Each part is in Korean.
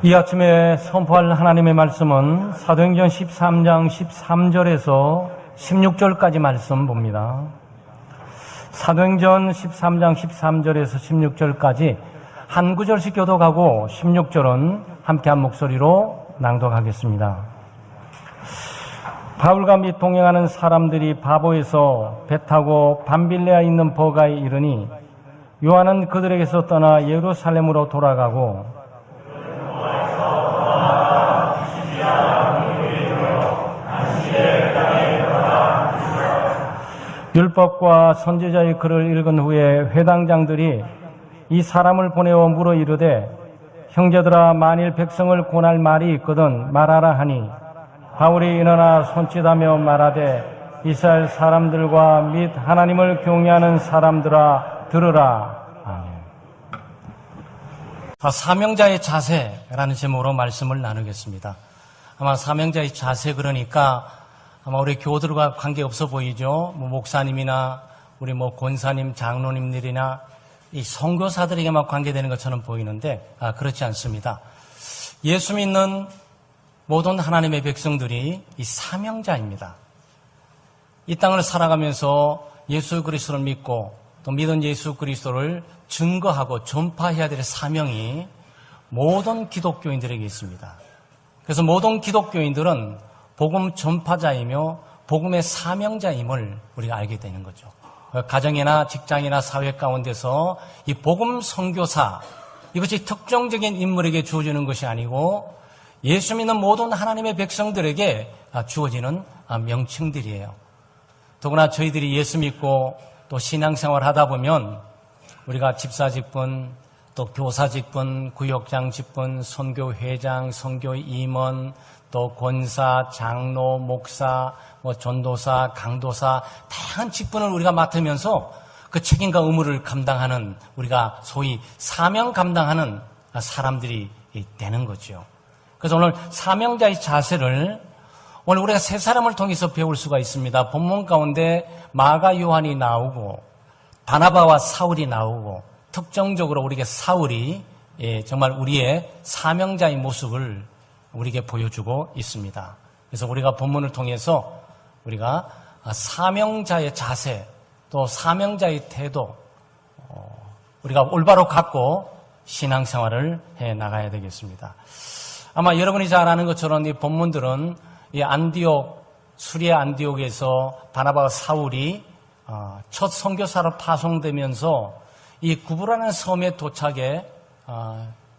이 아침에 선포할 하나님의 말씀은 사도행전 13장 13절에서 16절까지 말씀 봅니다. 사도행전 13장 13절에서 16절까지 한 구절씩 교독하고 16절은 함께 한 목소리로 낭독하겠습니다. 바울과 및 동행하는 사람들이 바보에서 배 타고 밤빌레아에 있는 버가에 이르니 요한은 그들에게서 떠나 예루살렘으로 돌아가고 율법과 선지자의 글을 읽은 후에 회당장들이 이 사람을 보내어 물어 이르되 형제들아 만일 백성을 권할 말이 있거든 말하라 하니 바울이 일어나 손짓하며 말하되 이스라엘 사람들과 및 하나님을 경외하는 사람들아 들으라. 아멘. 사명자의 자세라는 제목으로 말씀을 나누겠습니다. 아마 사명자의 자세 그러니까 아마 우리 교우들과 관계없어 보이죠. 목사님이나 우리 권사님, 장로님들이나 이 선교사들에게만 관계되는 것처럼 보이는데 그렇지 않습니다. 예수 믿는 모든 하나님의 백성들이 이 사명자입니다. 이 땅을 살아가면서 예수 그리스도를 믿고 또 믿은 예수 그리스도를 증거하고 전파해야 될 사명이 모든 기독교인들에게 있습니다. 그래서 모든 기독교인들은 복음 전파자이며 복음의 사명자임을 우리가 알게 되는 거죠. 가정이나 직장이나 사회 가운데서 이 복음 선교사 이것이 특정적인 인물에게 주어지는 것이 아니고 예수 믿는 모든 하나님의 백성들에게 주어지는 명칭들이에요. 더구나 저희들이 예수 믿고 또 신앙생활 하다 보면 우리가 집사 직분, 또 교사 직분, 구역장 직분, 선교회장, 선교임원, 또 권사, 장로, 목사, 전도사, 강도사 다양한 직분을 우리가 맡으면서 그 책임과 의무를 감당하는 우리가 소위 사명 감당하는 사람들이 되는 거죠. 그래서 오늘 사명자의 자세를 오늘 우리가 세 사람을 통해서 배울 수가 있습니다. 본문 가운데 마가 요한이 나오고 바나바와 사울이 나오고 특정적으로 우리에게 사울이 정말 우리의 사명자의 모습을 우리에게 보여주고 있습니다. 그래서 우리가 본문을 통해서 우리가 사명자의 자세 또 사명자의 태도 우리가 올바로 갖고 신앙생활을 해 나가야 되겠습니다. 아마 여러분이 잘 아는 것처럼 이 본문들은 이 수리의 안디옥에서 바나바와 사울이 첫 선교사로 파송되면서 이 구브라는 섬에 도착해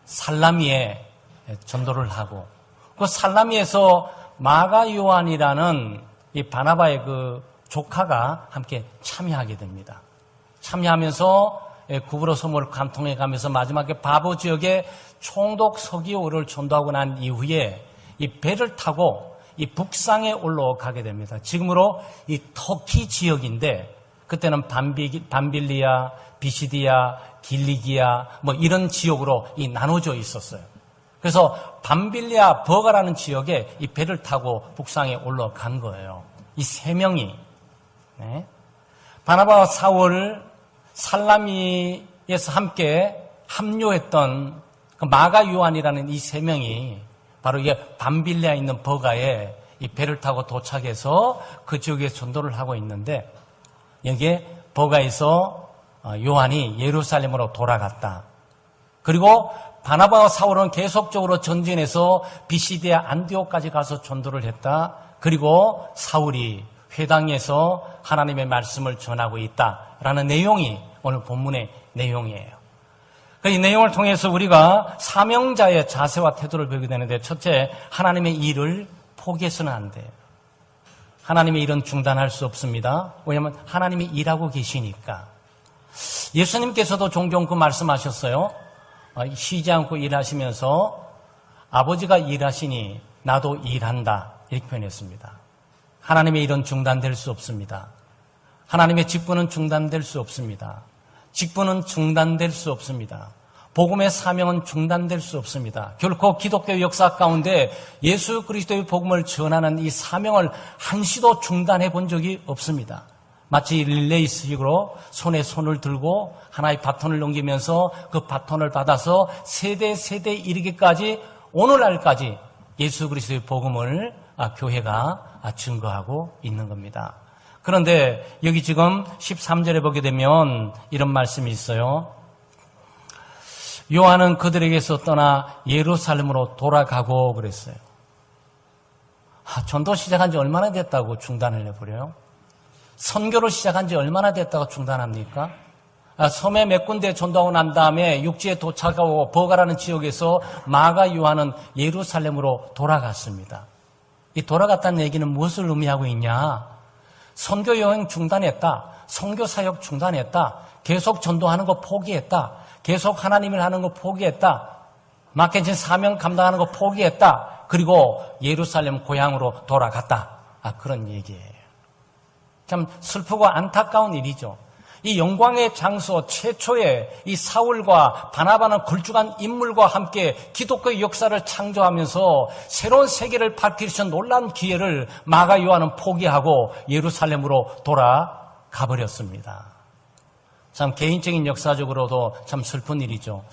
살라미에 전도를 하고 그 살라미에서 마가 요한이라는 이 바나바의 그 조카가 함께 참여하게 됩니다. 참여하면서 구브로 섬을 관통해 가면서 마지막에 바보 지역에 총독 서기오를 전도하고 난 이후에 이 배를 타고 이 북상에 올라가게 됩니다. 지금으로 이 터키 지역인데 그때는 밤빌리아, 비시디아, 길리기아 이런 지역으로 나눠져 있었어요. 그래서 밤빌리아 버가라는 지역에 이 배를 타고 북상에 올라간 거예요. 이 세 명이 바나바와 사울 살라미에서 함께 합류했던 그 마가 요한이라는 이 세 명이 바로 이게 밤빌리아에 있는 버가에 이 배를 타고 도착해서 그 지역에 전도를 하고 있는데 여기에 버가에서 요한이 예루살렘으로 돌아갔다. 그리고 바나바와 사울은 계속적으로 전진해서 비시디아 안디옥까지 가서 전도를 했다. 그리고 사울이 회당에서 하나님의 말씀을 전하고 있다라는 내용이 오늘 본문의 내용이에요. 이 내용을 통해서 우리가 사명자의 자세와 태도를 배우게 되는데 첫째, 하나님의 일을 포기해서는 안 돼요. 하나님의 일은 중단할 수 없습니다. 왜냐하면 하나님이 일하고 계시니까. 예수님께서도 종종 그 말씀하셨어요. 쉬지 않고 일하시면서 아버지가 일하시니 나도 일한다 이렇게 표현했습니다. 하나님의 일은 중단될 수 없습니다. 하나님의 직분은 중단될 수 없습니다. 직분은 중단될 수 없습니다. 복음의 사명은 중단될 수 없습니다. 결코 기독교 역사 가운데 예수 그리스도의 복음을 전하는 이 사명을 한시도 중단해 본 적이 없습니다. 마치 릴레이식으로 손에 손을 들고 하나의 바톤을 넘기면서 그 바톤을 받아서 세대 이르기까지 오늘날까지 예수 그리스도의 복음을 교회가 증거하고 있는 겁니다. 그런데 여기 지금 13절에 보게 되면 이런 말씀이 있어요. 요한은 그들에게서 떠나 예루살렘으로 돌아가고 그랬어요. 전도 시작한 지 얼마나 됐다고 중단을 해버려요? 선교를 시작한 지 얼마나 됐다고 중단합니까? 섬에 몇 군데 전도하고 난 다음에 육지에 도착하고 버가라는 지역에서 마가 요한은 예루살렘으로 돌아갔습니다. 이 돌아갔다는 얘기는 무엇을 의미하고 있냐? 선교 여행 중단했다. 선교 사역 중단했다. 계속 전도하는 거 포기했다. 계속 하나님을 하는 거 포기했다. 맡겨진 사명 감당하는 거 포기했다. 그리고 예루살렘 고향으로 돌아갔다. 그런 얘기예요. 참 슬프고 안타까운 일이죠. 이 영광의 장소 최초의 이 사울과 바나바는 걸쭉한 인물과 함께 기독교의 역사를 창조하면서 새로운 세계를 밝히신 놀라운 기회를 마가 요한은 포기하고 예루살렘으로 돌아가 버렸습니다. 참 개인적인 역사적으로도 참 슬픈 일이죠.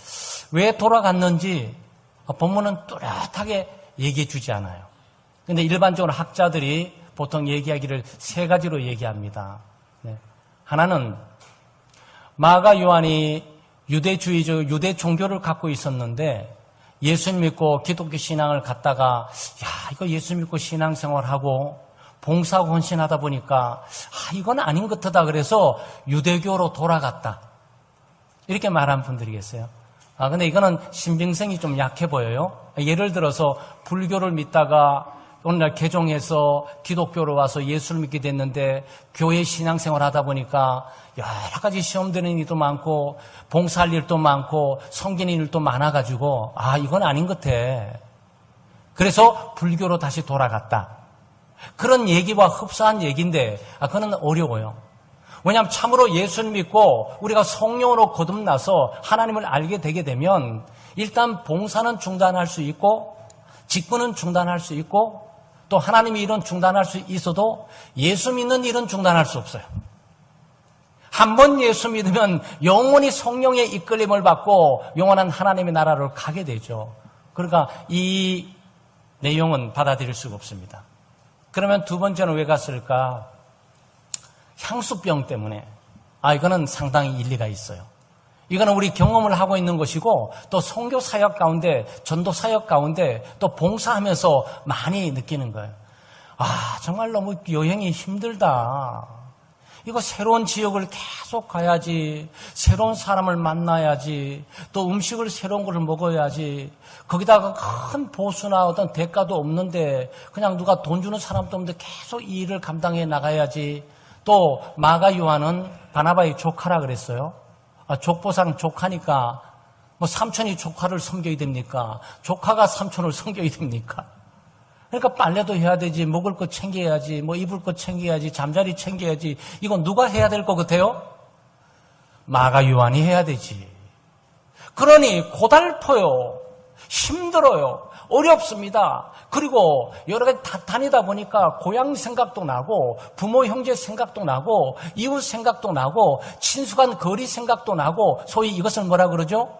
왜 돌아갔는지 본문은 뚜렷하게 얘기해 주지 않아요. 그런데 일반적으로 학자들이 보통 얘기하기를 세 가지로 얘기합니다. 하나는 마가 요한이 유대주의적 유대 종교를 갖고 있었는데 예수 믿고 기독교 신앙을 갖다가 이거 예수 믿고 신앙생활하고 봉사하고 헌신하다 보니까 이건 아닌 것 같다 그래서 유대교로 돌아갔다. 이렇게 말한 분들이 계세요. 근데 이거는 신빙성이 좀 약해 보여요. 예를 들어서 불교를 믿다가 오늘날 개종해서 기독교로 와서 예수를 믿게 됐는데 교회 신앙생활 하다 보니까 여러 가지 시험 되는 일도 많고 봉사할 일도 많고 섬기는 일도 많아가지고 이건 아닌 것 같아. 그래서 불교로 다시 돌아갔다. 그런 얘기와 흡사한 얘기인데 그거는 어려워요. 왜냐하면 참으로 예수를 믿고 우리가 성령으로 거듭나서 하나님을 알게 되게 되면 일단 봉사는 중단할 수 있고 직분은 중단할 수 있고 또 하나님의 일은 중단할 수 있어도 예수 믿는 일은 중단할 수 없어요. 한 번 예수 믿으면 영원히 성령의 이끌림을 받고 영원한 하나님의 나라로 가게 되죠. 그러니까 이 내용은 받아들일 수가 없습니다. 그러면 두 번째는 왜 갔을까? 향수병 때문에. 이거는 상당히 일리가 있어요. 이거는 우리 경험을 하고 있는 것이고 또 선교 사역 가운데 전도 사역 가운데 또 봉사하면서 많이 느끼는 거예요. 정말 너무 여행이 힘들다. 이거 새로운 지역을 계속 가야지, 새로운 사람을 만나야지, 또 음식을 새로운 걸 먹어야지, 거기다가 큰 보수나 어떤 대가도 없는데 그냥 누가 돈 주는 사람도 없는데 계속 이 일을 감당해 나가야지. 또 마가 요한은 바나바의 조카라 그랬어요. 족보상 조카니까 삼촌이 조카를 섬겨야 됩니까? 조카가 삼촌을 섬겨야 됩니까? 그러니까 빨래도 해야 되지, 먹을 거 챙겨야지, 입을 거 챙겨야지, 잠자리 챙겨야지. 이건 누가 해야 될 것 같아요? 마가 요한이 해야 되지. 그러니 고달퍼요. 힘들어요. 어렵습니다. 그리고 여러 가지 다니다 보니까 고향 생각도 나고 부모 형제 생각도 나고 이웃 생각도 나고 친숙한 거리 생각도 나고 소위 이것을 뭐라 그러죠?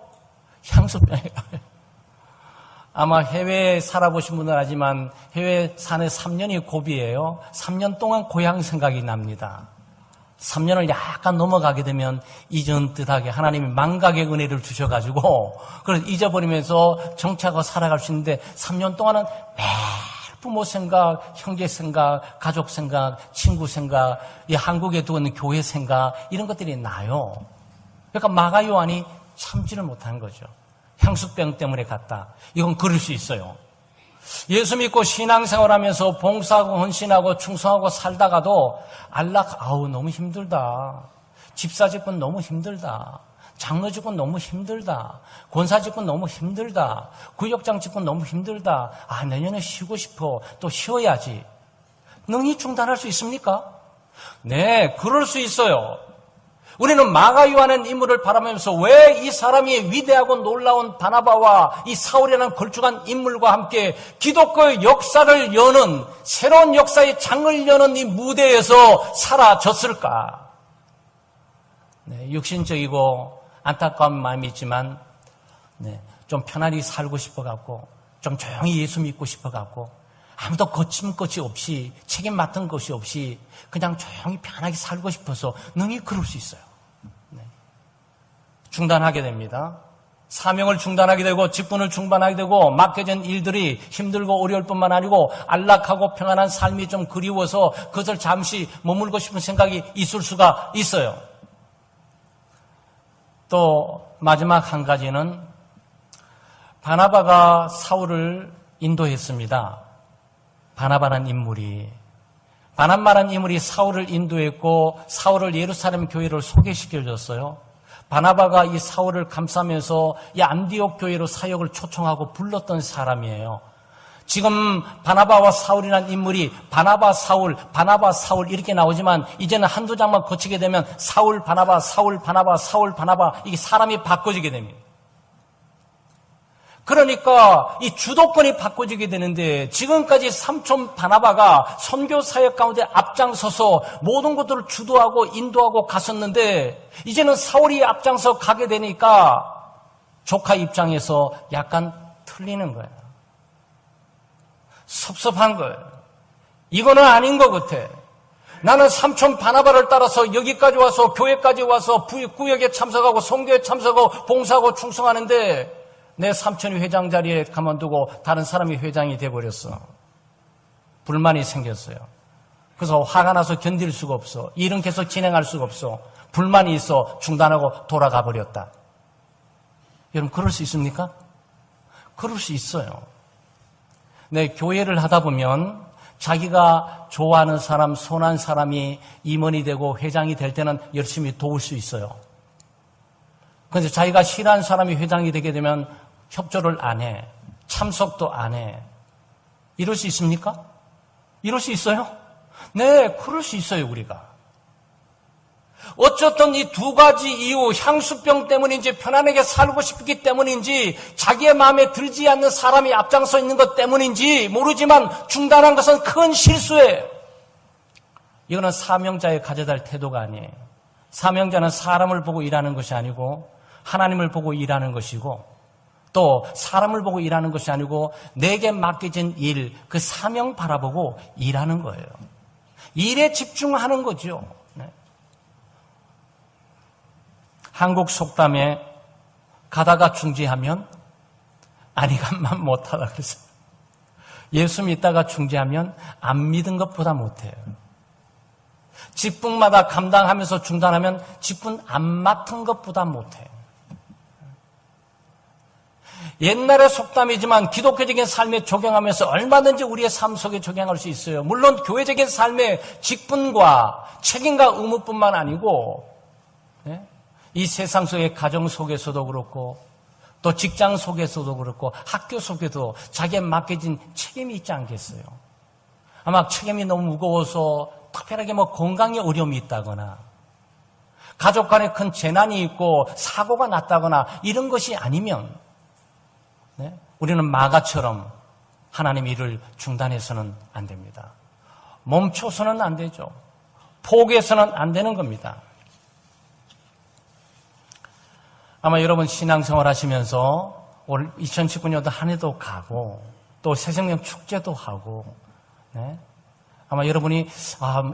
향수병이에요. 아마 해외에 살아보신 분은 알지만 해외 산에 3년이 고비예요. 3년 동안 고향 생각이 납니다. 3년을 약간 넘어가게 되면 잊은 듯하게 하나님이 망각의 은혜를 주셔가지고 그걸 잊어버리면서 정착하고 살아갈 수 있는데 3년 동안은 매일 부모 생각, 형제 생각, 가족 생각, 친구 생각, 이 한국에 두고 있는 교회 생각 이런 것들이 나요. 그러니까 마가 요한이 참지를 못한 거죠. 향수병 때문에 갔다. 이건 그럴 수 있어요. 예수 믿고 신앙생활하면서 봉사하고 헌신하고 충성하고 살다가도 너무 힘들다. 집사직분 너무 힘들다. 장로직분 너무 힘들다. 권사직분 너무 힘들다. 구역장직분 너무 힘들다. 내년에 쉬고 싶어. 또 쉬어야지. 능히 중단할 수 있습니까? 네, 그럴 수 있어요. 우리는 마가 요한의 인물을 바라보면서 왜 이 사람이 위대하고 놀라운 바나바와 이 사울이라는 걸쭉한 인물과 함께 기독교의 역사를 여는 새로운 역사의 장을 여는 이 무대에서 사라졌을까? 네, 육신적이고 안타까운 마음이 있지만 좀 편안히 살고 싶어갖고 좀 조용히 예수 믿고 싶어갖고 아무도 거침 것이 없이 책임 맡은 것이 없이 그냥 조용히 편하게 살고 싶어서 능히 그럴 수 있어요. 네. 중단하게 됩니다. 사명을 중단하게 되고 직분을 중단하게 되고 맡겨진 일들이 힘들고 어려울 뿐만 아니고 안락하고 평안한 삶이 좀 그리워서 그것을 잠시 머물고 싶은 생각이 있을 수가 있어요. 또 마지막 한 가지는 바나바가 사울을 인도했습니다. 바나바라는 인물이 사울을 인도했고 사울을 예루살렘 교회를 소개시켜줬어요. 바나바가 이 사울을 감싸면서 이 안디옥 교회로 사역을 초청하고 불렀던 사람이에요. 지금 바나바와 사울이라는 인물이 바나바 사울 이렇게 나오지만 이제는 한두 장만 거치게 되면 사울 바나바 이게 사람이 바꿔지게 됩니다. 그러니까 이 주도권이 바꿔지게 되는데 지금까지 삼촌 바나바가 선교 사역 가운데 앞장서서 모든 것들을 주도하고 인도하고 갔었는데 이제는 사울이 앞장서 가게 되니까 조카 입장에서 약간 틀리는 거예요. 섭섭한 거예요. 이거는 아닌 것 같아. 나는 삼촌 바나바를 따라서 여기까지 와서 교회까지 와서 구역에 참석하고 선교에 참석하고 봉사하고 충성하는데 내 삼촌이 회장 자리에 가만두고 다른 사람이 회장이 돼버렸어. 불만이 생겼어요. 그래서 화가 나서 견딜 수가 없어. 일은 계속 진행할 수가 없어. 불만이 있어 중단하고 돌아가 버렸다. 여러분 그럴 수 있습니까? 그럴 수 있어요. 네, 교회를 하다 보면 자기가 좋아하는 사람, 선한 사람이 임원이 되고 회장이 될 때는 열심히 도울 수 있어요. 그런데 자기가 싫어하는 사람이 회장이 되게 되면 협조를 안 해. 참석도 안 해. 이럴 수 있습니까? 이럴 수 있어요? 네, 그럴 수 있어요, 우리가. 어쨌든 이 두 가지 이유, 향수병 때문인지 편안하게 살고 싶기 때문인지 자기의 마음에 들지 않는 사람이 앞장서 있는 것 때문인지 모르지만 중단한 것은 큰 실수예요. 이거는 사명자의 가져야 할 태도가 아니에요. 사명자는 사람을 보고 일하는 것이 아니고 하나님을 보고 일하는 것이고 또 사람을 보고 일하는 것이 아니고 내게 맡겨진 일, 그 사명 바라보고 일하는 거예요. 일에 집중하는 거죠. 네. 한국 속담에 가다가 중지하면 아니간만 못하다 그랬어요. 예수 믿다가 중지하면 안 믿은 것보다 못해요. 직분마다 감당하면서 중단하면 직분 안 맡은 것보다 못해요. 옛날의 속담이지만 기독교적인 삶에 적용하면서 얼마든지 우리의 삶 속에 적용할 수 있어요. 물론 교회적인 삶의 직분과 책임과 의무뿐만 아니고 이 세상 속의 가정 속에서도 그렇고 또 직장 속에서도 그렇고 학교 속에도 자기에 맡겨진 책임이 있지 않겠어요. 아마 책임이 너무 무거워서 특별하게 건강에 어려움이 있다거나 가족 간에 큰 재난이 있고 사고가 났다거나 이런 것이 아니면 우리는 마가처럼 하나님 일을 중단해서는 안 됩니다. 멈춰서는 안 되죠. 포기해서는 안 되는 겁니다. 아마 여러분 신앙생활 하시면서 올 2019년도 한 해도 가고 또 새생명 축제도 하고 아마 여러분이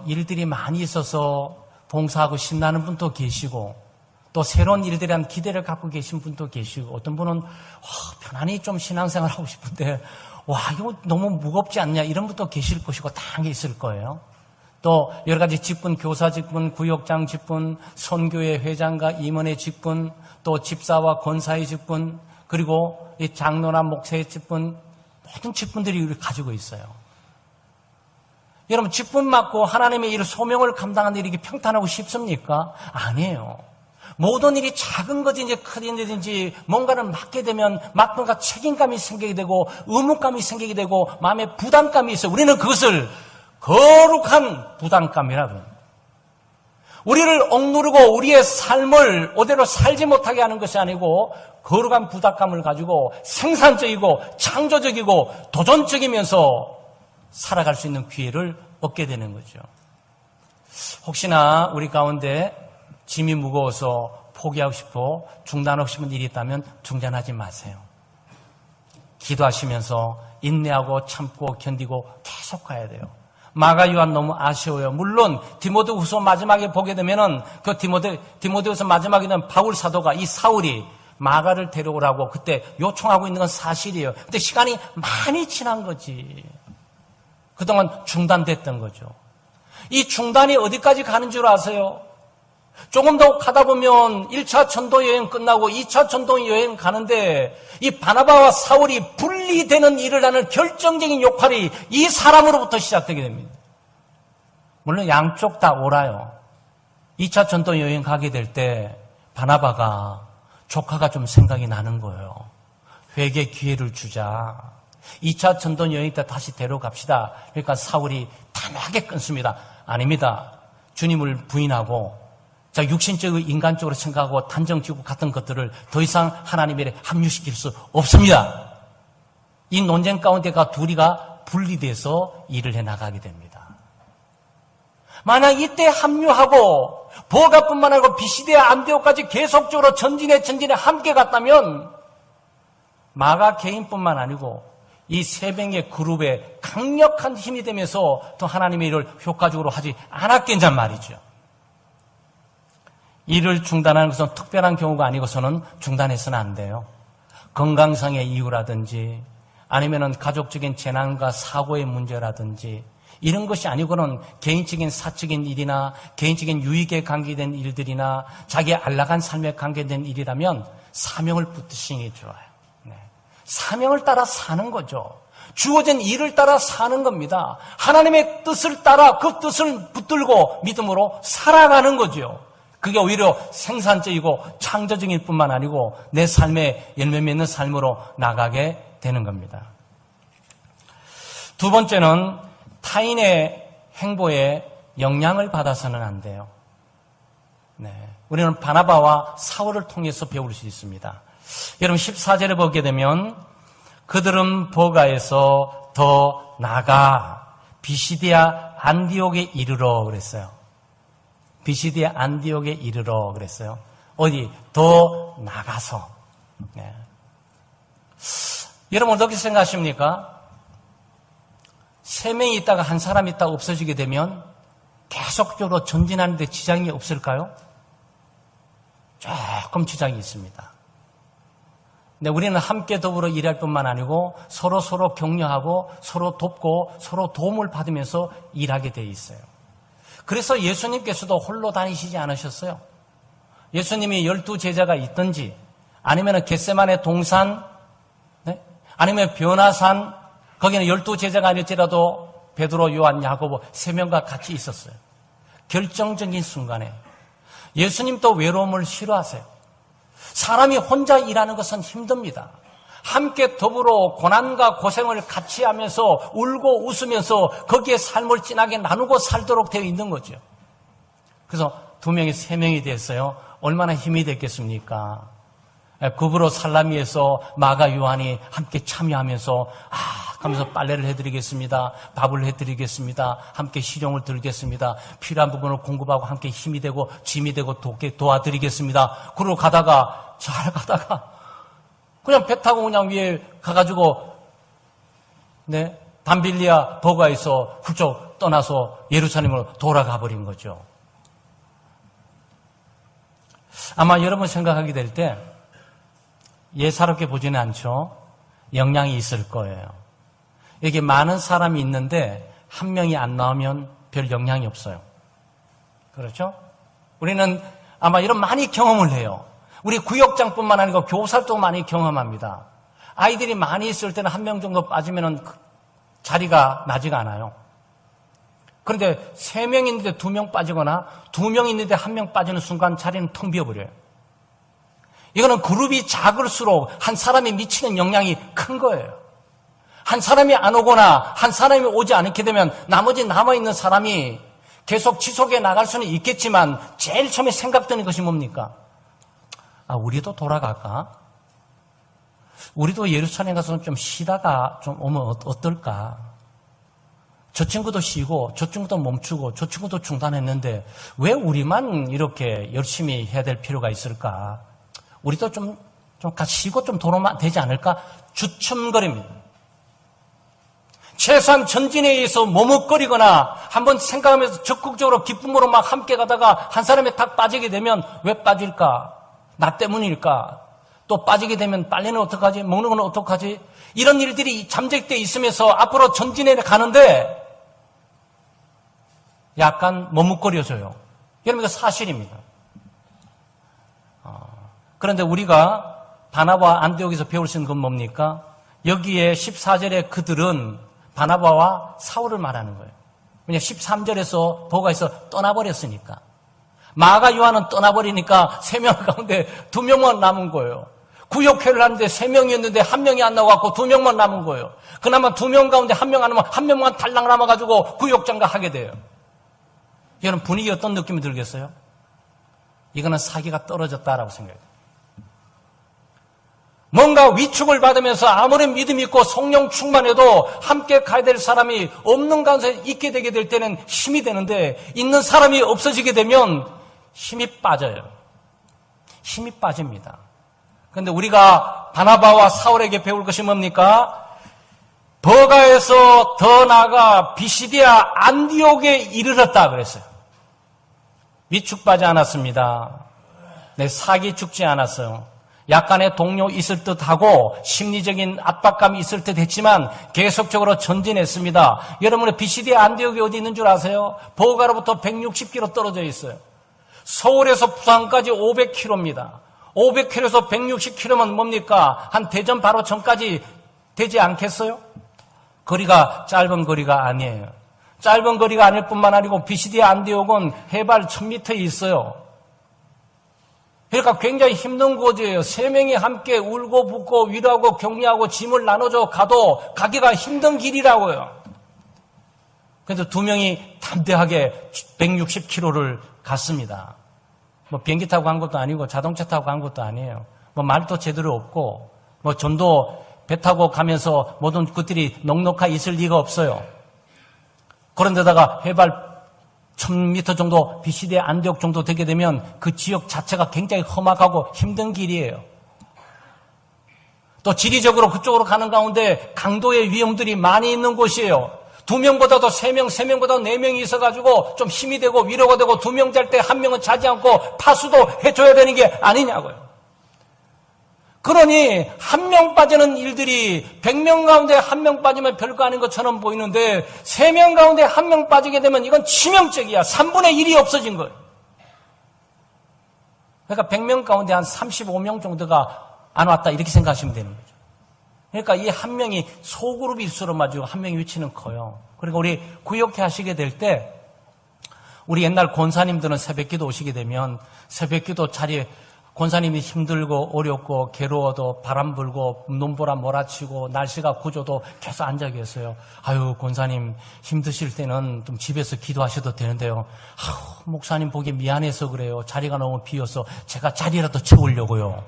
일들이 많이 있어서 봉사하고 신나는 분도 계시고 또 새로운 일들에 대한 기대를 갖고 계신 분도 계시고 어떤 분은 편안히 좀 신앙생활 하고 싶은데 이거 너무 무겁지 않냐 이런 분도 계실 것이고 다양하게 있을 거예요. 또 여러 가지 직분, 교사 직분, 구역장 직분, 선교회 회장과 임원의 직분, 또 집사와 권사의 직분, 그리고 이 장로나 목사의 직분, 모든 직분들이 우리 가지고 있어요. 여러분 직분 맡고 하나님의 일 소명을 감당하는 일이 평탄하고 쉽습니까? 아니에요. 모든 일이 작은 것인지 큰 일인지 뭔가를 맡게 되면 맡는가 책임감이 생기게 되고 의무감이 생기게 되고 마음에 부담감이 있어요. 우리는 그것을 거룩한 부담감이라고 합니다. 우리를 억누르고 우리의 삶을 그대로 살지 못하게 하는 것이 아니고 거룩한 부담감을 가지고 생산적이고 창조적이고 도전적이면서 살아갈 수 있는 기회를 얻게 되는 거죠. 혹시나 우리 가운데 짐이 무거워서 포기하고 싶어 중단하고 싶은 일이 있다면 중단하지 마세요. 기도하시면서 인내하고 참고 견디고 계속 가야 돼요. 마가 요한 너무 아쉬워요. 물론 디모데후서 마지막에 보게 되면은 그 디모데후서 마지막에 는 바울 사도가 이 사울이 마가를 데려오라고 그때 요청하고 있는 건 사실이에요. 근데 시간이 많이 지난 거지. 그동안 중단됐던 거죠. 이 중단이 어디까지 가는 줄 아세요? 조금 더 가다 보면 1차 전도 여행 끝나고 2차 전도 여행 가는데 이 바나바와 사울이 분리되는 일을 하는 결정적인 역할이 이 사람으로부터 시작되게 됩니다. 물론 양쪽 다 옳아요. 2차 전도 여행 가게 될 때 바나바가 조카가 좀 생각이 나는 거예요. 회개 기회를 주자. 2차 전도 여행 때 다시 데려갑시다. 그러니까 사울이 단호하게 끊습니다. 아닙니다. 주님을 부인하고 자, 육신적으로 인간적으로 생각하고 단정지고 같은 것들을 더 이상 하나님의 일에 합류시킬 수 없습니다. 이 논쟁 가운데가 둘이가 분리돼서 일을 해나가게 됩니다. 만약 이때 합류하고 버가뿐만 아니고 비시디아 안디옥까지 계속적으로 전진에 함께 갔다면 마가 개인뿐만 아니고 이 세 명의 그룹에 강력한 힘이 되면서 또 하나님의 일을 효과적으로 하지 않았겠냔 말이죠. 일을 중단하는 것은 특별한 경우가 아니고서는 중단해서는 안 돼요. 건강상의 이유라든지 아니면은 가족적인 재난과 사고의 문제라든지 이런 것이 아니고는 개인적인 사적인 일이나 개인적인 유익에 관계된 일들이나 자기의 안락한 삶에 관계된 일이라면 사명을 붙드시는 게 좋아요. 네. 사명을 따라 사는 거죠. 주어진 일을 따라 사는 겁니다. 하나님의 뜻을 따라 그 뜻을 붙들고 믿음으로 살아가는 거죠. 그게 오히려 생산적이고 창조적일 뿐만 아니고 내 삶에 열매 맺는 삶으로 나가게 되는 겁니다. 두 번째는 타인의 행보에 영향을 받아서는 안 돼요. 네, 우리는 바나바와 사울을 통해서 배울 수 있습니다. 여러분 14절에 보게 되면 그들은 버가에서 더 나가 비시디아 안디옥에 이르러 그랬어요. 비시디아 안디옥에 이르러 그랬어요. 어디? 더 나가서. 네. 여러분 어떻게 생각하십니까? 세 명이 있다가 한 사람 있다가 없어지게 되면 계속적으로 전진하는 데 지장이 없을까요? 조금 지장이 있습니다. 근데 우리는 함께 더불어 일할 뿐만 아니고 서로 격려하고 서로 돕고 서로 도움을 받으면서 일하게 돼 있어요. 그래서 예수님께서도 홀로 다니시지 않으셨어요. 예수님이 12제자가 있든지 아니면 겟세마네 동산, 네? 아니면 변화산, 거기는 12제자가 아닐지라도 베드로, 요한, 야고보 3명과 같이 있었어요. 결정적인 순간에 예수님도 외로움을 싫어하세요. 사람이 혼자 일하는 것은 힘듭니다. 함께 더불어 고난과 고생을 같이 하면서 울고 웃으면서 거기에 삶을 진하게 나누고 살도록 되어 있는 거죠. 그래서 2명이 3명이 됐어요. 얼마나 힘이 됐겠습니까? 급으로 살라미에서 마가 요한이 함께 참여하면서 하면서 빨래를 해드리겠습니다. 밥을 해드리겠습니다. 함께 실용을 들겠습니다. 필요한 부분을 공급하고 함께 힘이 되고 짐이 되고 도와드리겠습니다. 그러고 가다가 잘 가다가 그냥 배 타고 그냥 위에 가가지고 네 담빌리아 버가에서 훌쩍 떠나서 예루살렘으로 돌아가 버린 거죠. 아마 여러분 생각하게 될 때 예사롭게 보지는 않죠. 영향이 있을 거예요. 여기 많은 사람이 있는데 한 명이 안 나오면 별 영향이 없어요. 그렇죠? 우리는 아마 이런 많이 경험을 해요. 우리 구역장뿐만 아니고 교사도 많이 경험합니다. 아이들이 많이 있을 때는 한 명 정도 빠지면 자리가 나지가 않아요. 그런데 3명 있는데 2명 빠지거나 2명 있는데 1명 빠지는 순간 자리는 텅 비어버려요. 이거는 그룹이 작을수록 한 사람이 미치는 영향이 큰 거예요. 한 사람이 안 오거나 한 사람이 오지 않게 되면 나머지 남아있는 사람이 계속 지속해 나갈 수는 있겠지만 제일 처음에 생각드는 것이 뭡니까? 우리도 돌아갈까? 우리도 예루살렘 가서 좀 쉬다가 좀 오면 어떨까? 저 친구도 쉬고 저 친구도 멈추고 저 친구도 중단했는데 왜 우리만 이렇게 열심히 해야 될 필요가 있을까? 우리도 좀 좀 쉬고 좀 돌아오면 되지 않을까? 주춤거립니다. 최소한 전진에 의해서 머뭇거리거나 한번 생각하면서 적극적으로 기쁨으로 막 함께 가다가 한 사람이 탁 빠지게 되면 왜 빠질까? 나 때문일까? 또 빠지게 되면 빨래는 어떡하지? 먹는 건 어떡하지? 이런 일들이 잠재돼 있으면서 앞으로 전진해 가는데 약간 머뭇거려져요. 여러분, 이거 사실입니다. 그런데 우리가 바나바와 안디옥에서 배울 수 있는 건 뭡니까? 여기에 14절에 그들은 바나바와 사울을 말하는 거예요. 왜냐하면 13절에서 보고에서 떠나버렸으니까. 마가 요한은 떠나버리니까 3명 가운데 2명만 남은 거예요. 구역회를 하는데 3명이었는데 1명이 안 나와갖고 2명만 남은 거예요. 그나마 2명 가운데 1명 안 나면 1명만 달랑 남아가지고 구역장가 하게 돼요. 여러분, 분위기 어떤 느낌이 들겠어요? 이거는 사기가 떨어졌다라고 생각해요. 뭔가 위축을 받으면서 아무리 믿음 있고 성령 충만해도 함께 가야 될 사람이 없는 가운데 있게 되게 될 때는 힘이 되는데, 있는 사람이 없어지게 되면 힘이 빠져요. 힘이 빠집니다. 그런데 우리가 바나바와 사울에게 배울 것이 뭡니까? 버가에서 더 나아가 비시디아 안디옥에 이르렀다 그랬어요. 위축받지 않았습니다. 사기 죽지 않았어요. 약간의 동요 있을 듯하고 심리적인 압박감이 있을 듯 했지만 계속적으로 전진했습니다. 여러분의 비시디아 안디옥이 어디 있는 줄 아세요? 버가로부터 160km 떨어져 있어요. 서울에서 부산까지 500km입니다. 500km에서 160km면 뭡니까? 한 대전 바로 전까지 되지 않겠어요? 거리가 짧은 거리가 아니에요. 짧은 거리가 아닐 뿐만 아니고 비시디아 안디옥은 해발 1000m에 있어요. 그러니까 굉장히 힘든 곳이에요. 3명이 함께 울고 붓고 위로하고 격려하고 짐을 나눠줘 가도 가기가 힘든 길이라고요. 그래서 2명이 담대하게 160km를 갔습니다. 뭐 비행기 타고 간 것도 아니고 자동차 타고 간 것도 아니에요. 뭐 말도 제대로 없고 뭐 전도 배 타고 가면서 모든 것들이 넉넉하게 있을 리가 없어요. 그런데다가 해발 1000m 정도 비시디아 안디옥 정도 되게 되면 그 지역 자체가 굉장히 험악하고 힘든 길이에요. 또 지리적으로 그쪽으로 가는 가운데 강도의 위험들이 많이 있는 곳이에요. 2명보다도 3명, 3명보다 4명이 있어가지고 좀 힘이 되고 위로가 되고 2명 잘 때 1명은 자지 않고 파수도 해줘야 되는 게 아니냐고요. 그러니 1명 빠지는 일들이 100명 가운데 1명 빠지면 별거 아닌 것처럼 보이는데 3명 가운데 1명 빠지게 되면 이건 치명적이야. 3분의 1이 없어진 거예요. 그러니까 100명 가운데 한 35명 정도가 안 왔다 이렇게 생각하시면 되는 거죠. 그러니까 이 1명이 소그룹일수록 마주 1명의 위치는 커요. 그리고 우리 구역회 하시게 될 때 우리 옛날 권사님들은 새벽기도 오시게 되면 새벽기도 자리에 권사님이 힘들고 어렵고 괴로워도 바람 불고 눈보라 몰아치고 날씨가 구조도 계속 앉아 계세요. 아유, 권사님 힘드실 때는 좀 집에서 기도하셔도 되는데요. 목사님 보기 미안해서 그래요. 자리가 너무 비어서 제가 자리라도 채우려고요.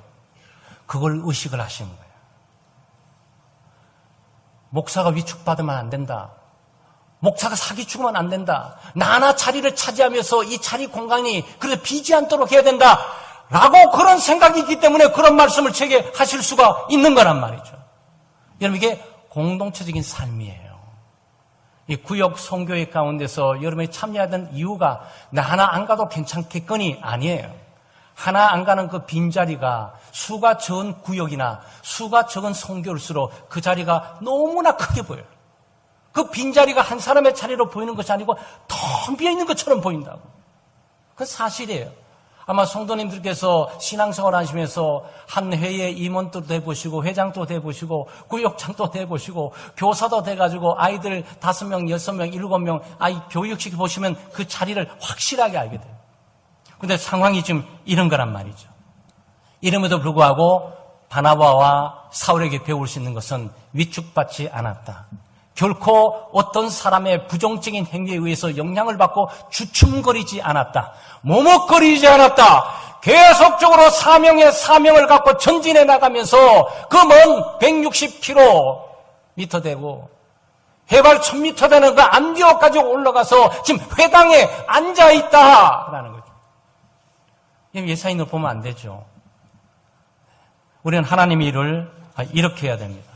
그걸 의식을 하시는 거예요. 목사가 위축받으면 안 된다. 목사가 사기 죽으면 안 된다. 나나 자리를 차지하면서 이 자리 공간이 그래도 비지 않도록 해야 된다. 라고 그런 생각이 있기 때문에 그런 말씀을 제게 하실 수가 있는 거란 말이죠. 여러분, 이게 공동체적인 삶이에요. 이 구역 선교회 가운데서 여러분이 참여하던 이유가 나 하나 안 가도 괜찮겠거니 아니에요. 하나 안 가는 그 빈자리가 수가 적은 구역이나 수가 적은 선교일수록 그 자리가 너무나 크게 보여요. 그 빈자리가 한 사람의 자리로 보이는 것이 아니고 텅 비어있는 것처럼 보인다고. 그건 사실이에요. 아마 성도님들께서 신앙생활 하시면서 한 회에 임원도 돼보시고 회장도 돼보시고 구역장도 돼보시고 교사도 돼가지고 아이들 5명, 6명, 7명 아이 교육시켜 보시면 그 자리를 확실하게 알게 돼요. 근데 상황이 지금 이런 거란 말이죠. 이름에도 불구하고 바나바와 사울에게 배울 수 있는 것은 위축받지 않았다. 결코 어떤 사람의 부정적인 행위에 의해서 영향을 받고 주춤거리지 않았다. 머뭇거리지 않았다. 계속적으로 사명을 갖고 전진해 나가면서 그 먼 160km 되고 해발 1000m 되는 그 안디옥까지 올라가서 지금 회당에 앉아있다라는 거죠. 예사인을 보면 안 되죠. 우리는 하나님의 일을 이렇게 해야 됩니다.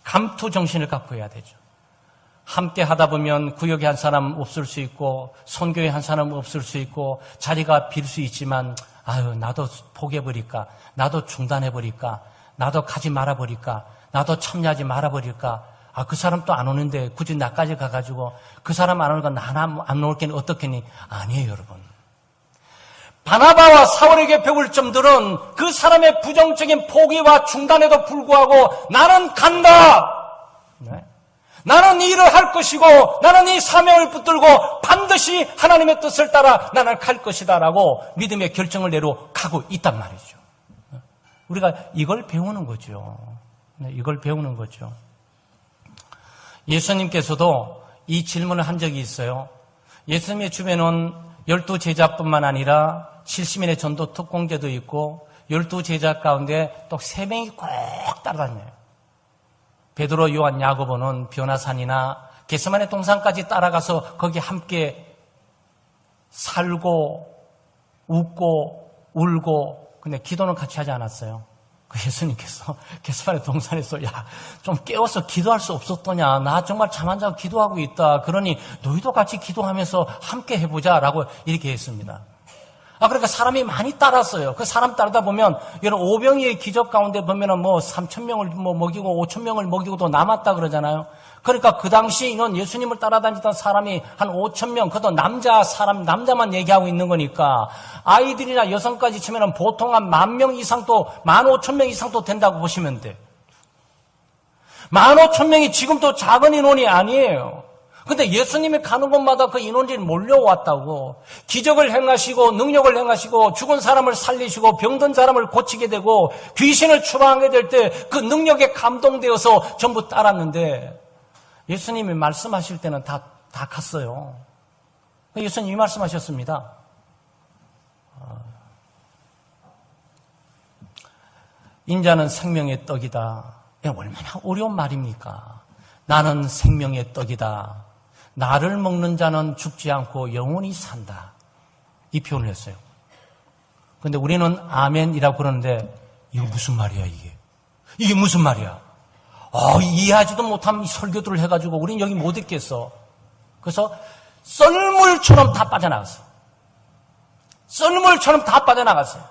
감투 정신을 갖고 해야 되죠. 함께 하다 보면 구역에 한 사람 없을 수 있고 선교에 한 사람 없을 수 있고 자리가 빌 수 있지만 나도 포기해버릴까, 나도 중단해버릴까, 나도 가지 말아버릴까, 나도 참여하지 말아버릴까, 그 사람 또 안 오는데 굳이 나까지 가가지고 그 사람 안 오니까 나 안 올게니 어떻겠니? 아니에요, 여러분. 바나바와 사울에게 배울 점들은 그 사람의 부정적인 포기와 중단에도 불구하고 나는 간다. 네? 나는 이 일을 할 것이고 나는 이 사명을 붙들고 반드시 하나님의 뜻을 따라 나는 갈 것이다 라고 믿음의 결정을 내려 가고 있단 말이죠. 우리가 이걸 배우는 거죠. 이걸 배우는 거죠. 예수님께서도 이 질문을 한 적이 있어요. 예수님의 주변은 12제자뿐만 아니라 70인의 전도 특공대도 있고 12제자 가운데 또 3명이 꼭 따라다녀요. 베드로, 요한, 야고보는 변화산이나 겟세마네 동산까지 따라가서 거기 함께 살고 웃고 울고, 근데 기도는 같이 하지 않았어요. 그 예수님께서 겟세마네 동산에서 좀 깨워서 기도할 수 없었더냐, 나 정말 잠 안 자고 기도하고 있다, 그러니 너희도 같이 기도하면서 함께 해보자 라고 이렇게 했습니다. 그러니까 사람이 많이 따랐어요. 그 사람 따르다 보면, 여러분, 오병이의 기적 가운데 보면은 3,000명을 먹이고 5,000명을 먹이고도 남았다 그러잖아요. 그러니까 그 당시에는 예수님을 따라다니던 사람이 한 5,000명, 그것도 남자만 얘기하고 있는 거니까, 아이들이나 여성까지 치면은 보통 한 10,000명 이상도, 15,000명 이상도 된다고 보시면 돼. 15,000명이 지금도 작은 인원이 아니에요. 근데 예수님이 가는 곳마다 그 인원들이 몰려왔다고. 기적을 행하시고 능력을 행하시고 죽은 사람을 살리시고 병든 사람을 고치게 되고 귀신을 추방하게 될 때 그 능력에 감동되어서 전부 따랐는데, 예수님이 말씀하실 때는 다 갔어요. 예수님이 말씀하셨습니다. 인자는 생명의 떡이다. 얼마나 어려운 말입니까? 나는 생명의 떡이다. 나를 먹는 자는 죽지 않고 영원히 산다. 이 표현을 했어요. 그런데 우리는 아멘이라고 그러는데, 이거 무슨 말이야, 이게? 이게 무슨 말이야? 이해하지도 못한 설교들을 해가지고 우린 여기 못 있겠어. 그래서 썰물처럼 다 빠져나갔어요. 썰물처럼 다 빠져나갔어요.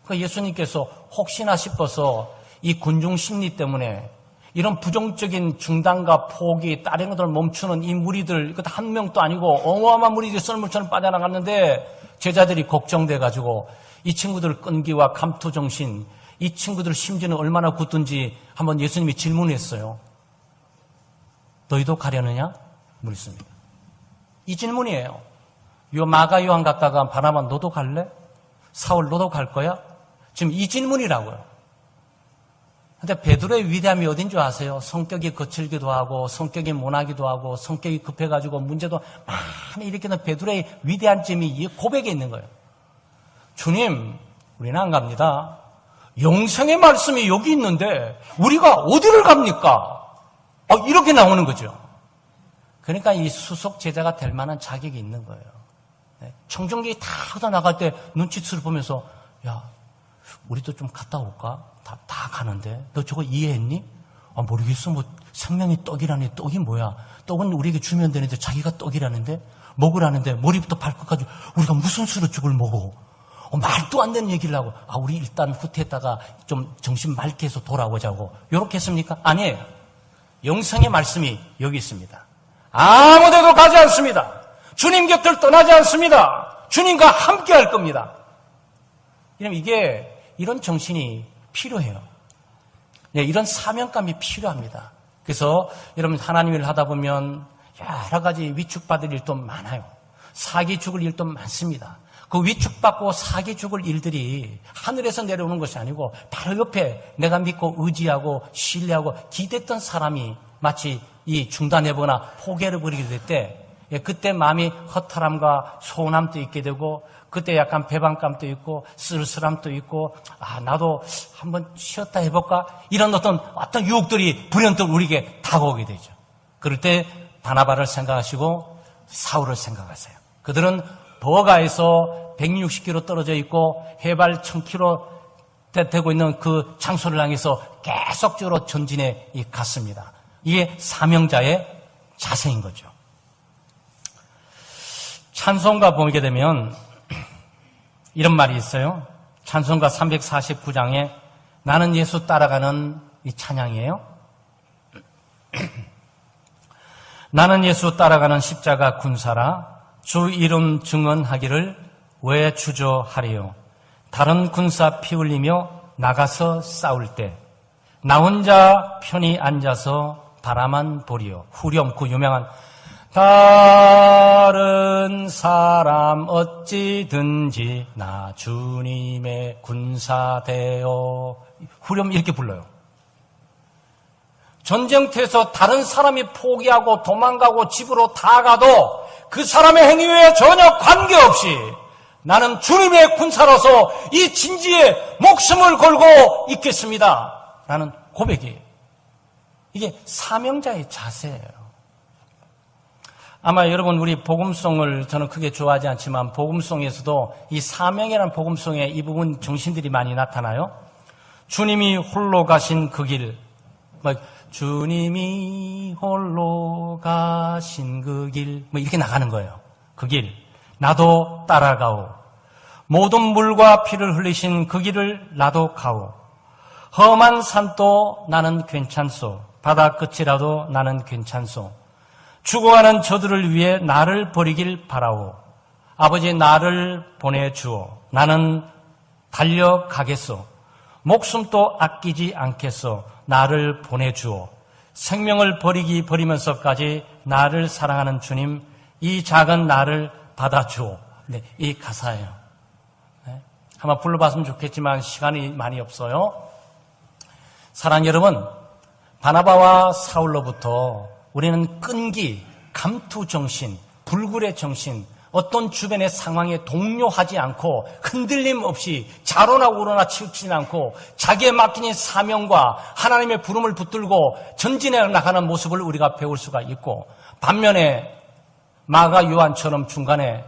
그 예수님께서 혹시나 싶어서 이 군중 심리 때문에 이런 부정적인 중단과 포기, 다른 것들을 멈추는 이 무리들, 이것도 한 명도 아니고 어마어마한 무리들이 썰물처럼 빠져나갔는데, 제자들이 걱정돼가지고 이 친구들 끈기와 감투정신, 이 친구들 심지는 얼마나 굳든지 한번 예수님이 질문했어요. 너희도 가려느냐? 물었습니다. 이 질문이에요. 마가 요한 갔다가 바나바 너도 갈래? 사울 너도 갈 거야? 지금 이 질문이라고요. 근데 베드로의 위대함이 어딘 줄 아세요? 성격이 거칠기도 하고 성격이 모나기도 하고 성격이 급해가지고 문제도 많이 일으키는 베드로의 위대한 점이 이 고백에 있는 거예요. 주님, 우리는 안 갑니다. 영생의 말씀이 여기 있는데 우리가 어디를 갑니까? 이렇게 나오는 거죠. 그러니까 이 수석 제자가 될 만한 자격이 있는 거예요. 청중들이 다 걷어나갈 때 눈치를 보면서, 우리도 좀 갔다 올까? 다 가는데 너 저거 이해했니? 모르겠어. 생명의 떡이라니. 떡이 뭐야? 떡은 우리에게 주면 되는데 자기가 떡이라는데, 먹으라는데 머리부터 발끝까지 우리가 무슨 수로 죽을 먹어? 말도 안 되는 얘기를 하고, 우리 일단 후퇴했다가 좀 정신 맑게 해서 돌아오자고. 이렇게 했습니까? 아니에요. 영생의 말씀이 여기 있습니다. 아무데도 가지 않습니다. 주님 곁을 떠나지 않습니다. 주님과 함께 할 겁니다. 이런 정신이 필요해요. 이런 사명감이 필요합니다. 그래서 여러분, 하나님 일을 하다 보면 여러 가지 위축받을 일도 많아요. 사기 죽을 일도 많습니다. 그 위축받고 사기 죽을 일들이 하늘에서 내려오는 것이 아니고 바로 옆에 내가 믿고 의지하고 신뢰하고 기대했던 사람이 마치 이 중단해보거나 포기를 버리게 될 때, 그때 마음이 허탈함과 소원함도 있게 되고, 그때 약간 배반감도 있고 쓸쓸함도 있고, 나도 한번 쉬었다 해볼까? 이런 어떤 유혹들이 불현듯 우리에게 다가오게 되죠. 그럴 때 바나바를 생각하시고 사울을 생각하세요. 그들은 버가에서 160km 떨어져 있고 해발 1000km 되고 있는 그 장소를 향해서 계속적으로 전진해 갔습니다. 이게 사명자의 자세인 거죠. 찬송가 보게 되면 이런 말이 있어요. 찬송가 349장에 나는 예수 따라가는 이 찬양이에요. 나는 예수 따라가는 십자가 군사라 주 이름 증언하기를 왜 주저하리요. 다른 군사 피 흘리며 나가서 싸울 때 나 혼자 편히 앉아서 바라만 보리요. 후렴 그 유명한 다른 사람 어찌든지 나 주님의 군사 되어 후렴 이렇게 불러요. 전쟁터에서 다른 사람이 포기하고 도망가고 집으로 다 가도 그 사람의 행위에 전혀 관계없이 나는 주님의 군사로서 이 진지에 목숨을 걸고 있겠습니다. 라는 고백이에요. 이게 사명자의 자세예요. 아마 여러분 우리 복음송을 저는 크게 좋아하지 않지만 복음송에서도 이 사명이라는 복음송에 이 부분 정신들이 많이 나타나요. 주님이 홀로 가신 그 길, 주님이 홀로 가신 그 길, 이렇게 나가는 거예요. 그 길, 나도 따라가오. 모든 물과 피를 흘리신 그 길을 나도 가오. 험한 산도 나는 괜찮소. 바다 끝이라도 나는 괜찮소. 죽어가는 저들을 위해 나를 버리길 바라오. 아버지 나를 보내주오. 나는 달려가겠소. 목숨도 아끼지 않겠소. 나를 보내주오. 생명을 버리면서까지 나를 사랑하는 주님, 이 작은 나를 받아주오. 네, 이 가사예요. 네, 한번 불러봤으면 좋겠지만 시간이 많이 없어요. 사랑하는 여러분, 바나바와 사울로부터 우리는 끈기, 감투정신, 불굴의 정신, 어떤 주변의 상황에 동요하지 않고 흔들림 없이 좌로나 우로나 치우치지 않고 자기에 맡긴 사명과 하나님의 부름을 붙들고 전진해 나가는 모습을 우리가 배울 수가 있고, 반면에 마가 요한처럼 중간에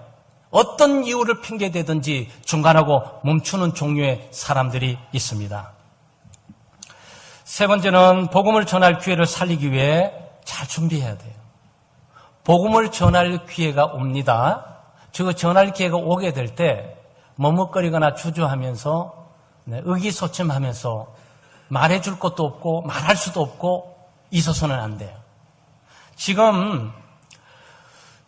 어떤 이유를 핑계대든지 중간하고 멈추는 종류의 사람들이 있습니다. 세 번째는 복음을 전할 기회를 살리기 위해 잘 준비해야 돼요. 복음을 전할 기회가 옵니다. 저 전할 기회가 오게 될 때 머뭇거리거나 주저하면서 의기소침하면서 말해줄 것도 없고 말할 수도 없고 있어서는 안 돼요. 지금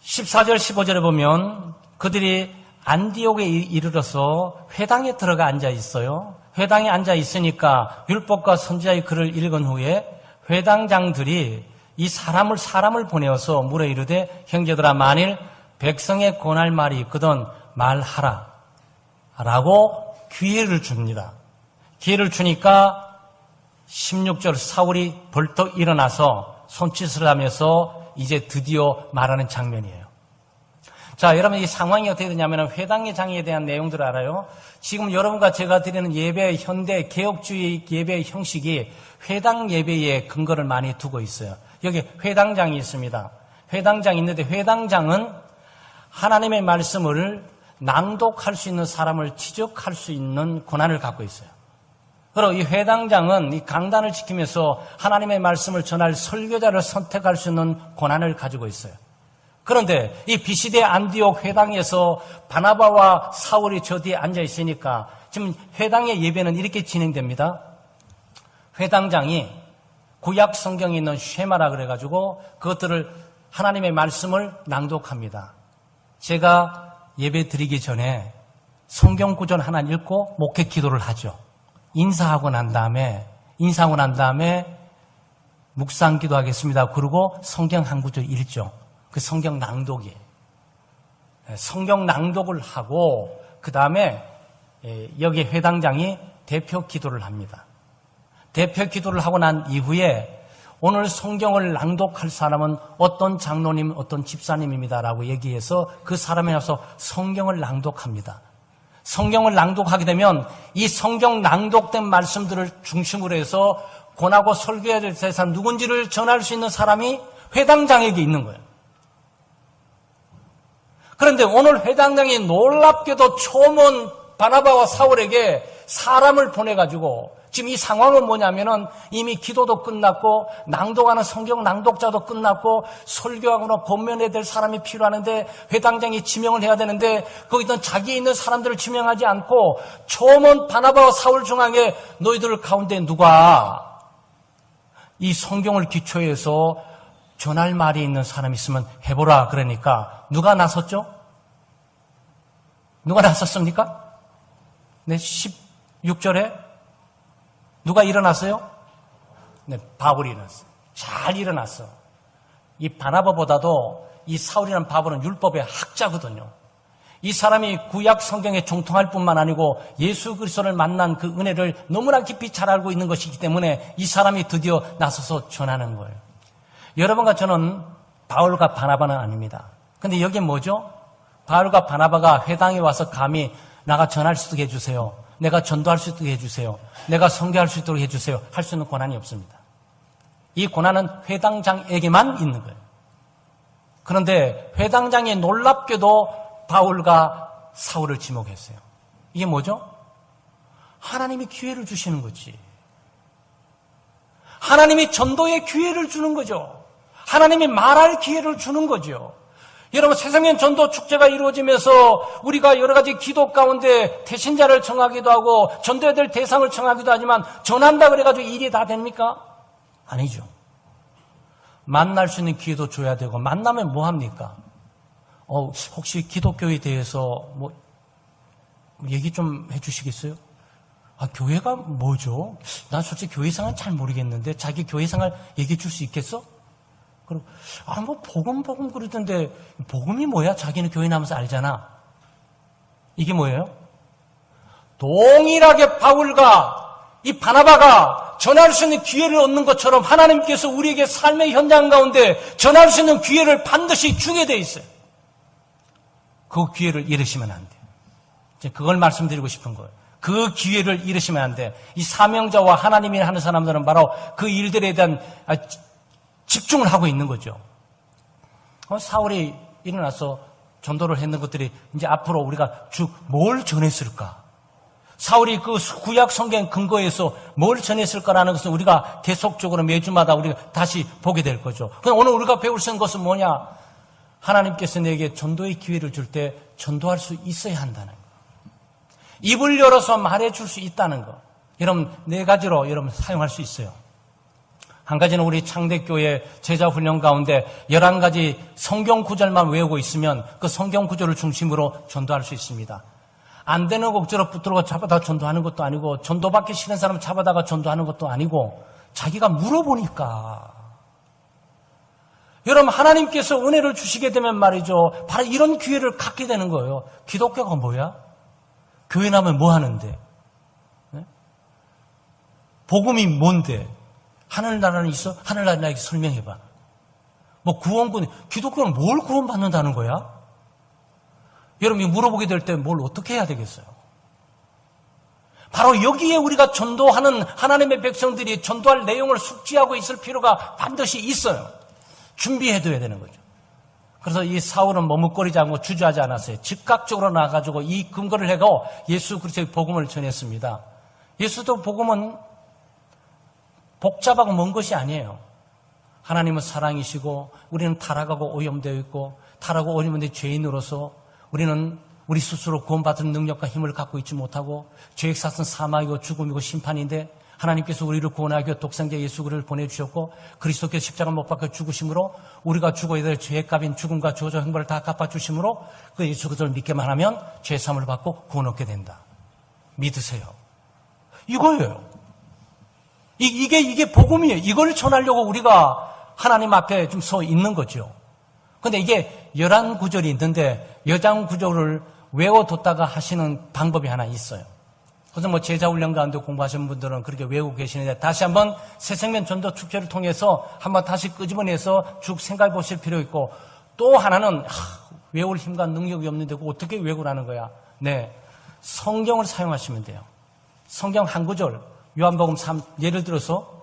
14절 15절에 보면 그들이 안디옥에 이르러서 회당에 들어가 앉아 있어요. 회당에 앉아 있으니까 율법과 선지자의 글을 읽은 후에 회당장들이 이 사람을 보내어서 물어 이르되 형제들아 만일 백성에 권할 말이 있거든 말하라 라고 기회를 줍니다. 기회를 주니까 16절 사울이 벌떡 일어나서 손짓을 하면서 이제 드디어 말하는 장면이에요. 자, 여러분 이 상황이 어떻게 되냐면 회당의 장에 대한 내용들을 알아요. 지금 여러분과 제가 드리는 예배, 현대 개혁주의 예배 형식이 회당 예배에 근거를 많이 두고 있어요. 여기 회당장이 있습니다. 회당장이 있는데 회당장은 하나님의 말씀을 낭독할 수 있는 사람을 지적할 수 있는 권한을 갖고 있어요. 그리고 이 회당장은 이 강단을 지키면서 하나님의 말씀을 전할 설교자를 선택할 수 있는 권한을 가지고 있어요. 그런데 이 비시대 안디옥 회당에서 바나바와 사울이 저 뒤에 앉아 있으니까 지금 회당의 예배는 이렇게 진행됩니다. 회당장이 구약 성경에 있는 쉐마라 그래가지고 그것들을 하나님의 말씀을 낭독합니다. 제가 예배 드리기 전에 성경 구절 하나 읽고 목회 기도를 하죠. 인사하고 난 다음에 묵상 기도하겠습니다. 그리고 성경 한 구절 읽죠. 그 성경 낭독이에요. 성경 낭독을 하고 그 다음에 여기 회당장이 대표 기도를 합니다. 대표 기도를 하고 난 이후에 오늘 성경을 낭독할 사람은 어떤 장로님, 어떤 집사님입니다라고 얘기해서 그 사람에 와서 성경을 낭독합니다. 성경을 낭독하게 되면 이 성경 낭독된 말씀들을 중심으로 해서 권하고 설교해야 될 사람 누군지를 전할 수 있는 사람이 회당장에게 있는 거예요. 그런데 오늘 회당장이 놀랍게도 초문 바나바와 사울에게 사람을 보내가지고 지금 이 상황은 뭐냐면은 이미 기도도 끝났고 낭독하는 성경 낭독자도 끝났고 설교하거나 권면해야 될 사람이 필요하는데 회당장이 지명을 해야 되는데 거기든 자기에 있는 사람들을 지명하지 않고 초몬 바나바와 사울 중앙에 너희들 가운데 누가 이 성경을 기초해서 전할 말이 있는 사람이 있으면 해보라. 그러니까 누가 나섰죠? 누가 나섰습니까? 네, 16절에 누가 일어났어요? 네, 바울이 일어났어요. 잘 일어났어. 이 바나바보다도 이 사울이라는 바울은 율법의 학자거든요. 이 사람이 구약 성경에 종통할 뿐만 아니고 예수 그리스도를 만난 그 은혜를 너무나 깊이 잘 알고 있는 것이기 때문에 이 사람이 드디어 나서서 전하는 거예요. 여러분과 저는 바울과 바나바는 아닙니다. 근데 여기 뭐죠? 바울과 바나바가 회당에 와서 감히 나가 전할 수 있게 해주세요. 내가 전도할 수 있도록 해주세요. 내가 선교할 수 있도록 해주세요. 할 수 있는 권한이 없습니다. 이 권한은 회당장에게만 있는 거예요. 그런데 회당장이 놀랍게도 바울과 사울을 지목했어요. 이게 뭐죠? 하나님이 기회를 주시는 거지. 하나님이 전도의 기회를 주는 거죠. 하나님이 말할 기회를 주는 거죠. 여러분, 새생명 전도 축제가 이루어지면서 우리가 여러 가지 기도 가운데 대신자를 정하기도 하고 전도해야 될 대상을 정하기도 하지만 전한다 그래가지고 일이 다 됩니까? 아니죠. 만날 수 있는 기회도 줘야 되고 만나면 뭐 합니까? 혹시 기독교에 대해서 뭐 얘기 좀 해주시겠어요? 교회가 뭐죠? 난 솔직히 교회 생활 잘 모르겠는데 자기 교회 생활 얘기해 줄 수 있겠어? 그리고 뭐 복음 그러던데 복음이 뭐야? 자기는 교회 나면서 알잖아. 이게 뭐예요? 동일하게 바울과 이 바나바가 전할 수 있는 기회를 얻는 것처럼 하나님께서 우리에게 삶의 현장 가운데 전할 수 있는 기회를 반드시 주게 돼 있어요. 그 기회를 잃으시면 안 돼요. 그걸 말씀드리고 싶은 거예요. 그 기회를 잃으시면 안 돼. 이 사명자와 하나님이 하는 사람들은 바로 그 일들에 대한 집중을 하고 있는 거죠. 사울이 일어나서 전도를 했는 것들이 이제 앞으로 우리가 쭉 뭘 전했을까? 사울이 그 구약 성경 근거에서 뭘 전했을까라는 것은 우리가 계속적으로 매주마다 우리가 다시 보게 될 거죠. 그럼 오늘 우리가 배울 수 있는 것은 뭐냐? 하나님께서 내게 전도의 기회를 줄 때 전도할 수 있어야 한다는 거. 입을 열어서 말해줄 수 있다는 거. 여러분, 네 가지로 여러분 사용할 수 있어요. 한 가지는 우리 창대교회 제자훈련 가운데 11가지 성경 구절만 외우고 있으면 그 성경 구절을 중심으로 전도할 수 있습니다. 안 되는 곡절을 붙들고 잡아다 전도하는 것도 아니고 전도받기 싫은 사람 잡아다가 전도하는 것도 아니고 자기가 물어보니까. 여러분, 하나님께서 은혜를 주시게 되면 말이죠. 바로 이런 기회를 갖게 되는 거예요. 기독교가 뭐야? 교회 나면 뭐 하는데? 네? 복음이 뭔데? 하늘나라는 있어? 하늘나라에게 설명해봐. 뭐 구원군, 기독교는 뭘 구원받는다는 거야? 여러분이 물어보게 될 때 뭘 어떻게 해야 되겠어요? 바로 여기에 우리가 전도하는 하나님의 백성들이 전도할 내용을 숙지하고 있을 필요가 반드시 있어요. 준비해둬야 되는 거죠. 그래서 이 사울은 머뭇거리지 않고 주저하지 않았어요. 즉각적으로 나가지고 이 근거를 해고 예수 그리스도의 복음을 전했습니다. 예수도 복음은 복잡하고 먼 것이 아니에요. 하나님은 사랑이시고 우리는 타락하고 오염되어 있고 타락하고 오염된 죄인으로서 우리는 우리 스스로 구원받은 능력과 힘을 갖고 있지 못하고 죄의 삭은 사망이고 죽음이고 심판인데 하나님께서 우리를 구원하기 위해 독생자 예수 그리스도를 보내주셨고 그리스도께서 십자가 못 박혀 죽으심으로 우리가 죽어야 될 죄의 값인 죽음과 저주 형벌을 다 갚아주심으로 그 예수 그리스도를 믿기만 하면 죄 사함을 받고 구원 얻게 된다. 믿으세요. 이거예요. 이게 복음이에요. 이걸 전하려고 우리가 하나님 앞에 좀 서 있는 거죠. 근데 이게 11구절이 있는데 11구절을 외워뒀다가 하시는 방법이 하나 있어요. 그래서 뭐 제자훈련 가운데 공부하시는 분들은 그렇게 외우고 계시는데 다시 한번 새생명 전도 축제를 통해서 한번 다시 끄집어내서 쭉 생각해 보실 필요 있고 또 하나는 외울 힘과 능력이 없는데 어떻게 외우라는 거야? 네, 성경을 사용하시면 돼요. 성경 한 구절, 요한복음 3, 예를 들어서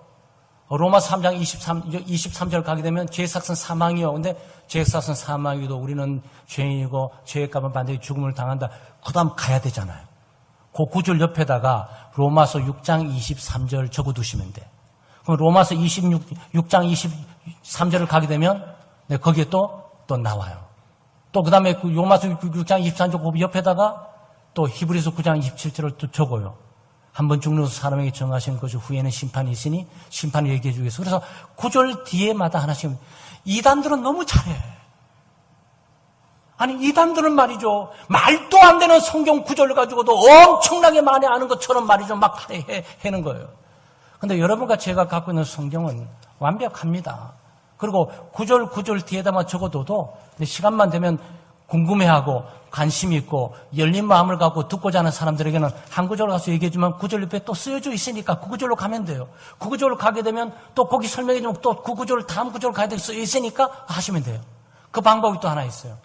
로마 3장 23절 가게 되면 죄의 삭은 사망이요. 근데 죄의 삭은 사망이도 우리는 죄인이고 죄의 값은 반드시 죽음을 당한다. 그 다음 가야 되잖아요. 그 구절 옆에다가 로마서 6장 23절 적어두시면 돼. 그럼 로마서 6장 23절을 가게 되면 네, 거기에 또 나와요. 또 그 다음에 로마서 6장 23절 그 옆에다가 또 히브리서 9장 27절을 또 적어요. 한번 죽는 것을 사람에게 정하신 것이 후에는 심판이 있으니 심판을 얘기해 주기 위해서. 그래서 구절 뒤에마다 하나씩. 이단들은 너무 잘해. 아니 이단들은 말이죠. 말도 안 되는 성경 구절을 가지고도 엄청나게 많이 아는 것처럼 말이죠. 막 해는 거예요. 근데 여러분과 제가 갖고 있는 성경은 완벽합니다. 그리고 구절 뒤에다만 적어둬도 시간만 되면 궁금해하고 관심 있고 열린 마음을 갖고 듣고자 하는 사람들에게는 한 구절 가서 얘기해주면 구절 옆에 또 쓰여져 있으니까 그 구절로 가면 돼요. 그 구절로 가게 되면 또 거기 설명해주면 또 그 구절 다음 구절로 가야 돼 쓰여 있으니까 하시면 돼요. 그 방법이 또 하나 있어요.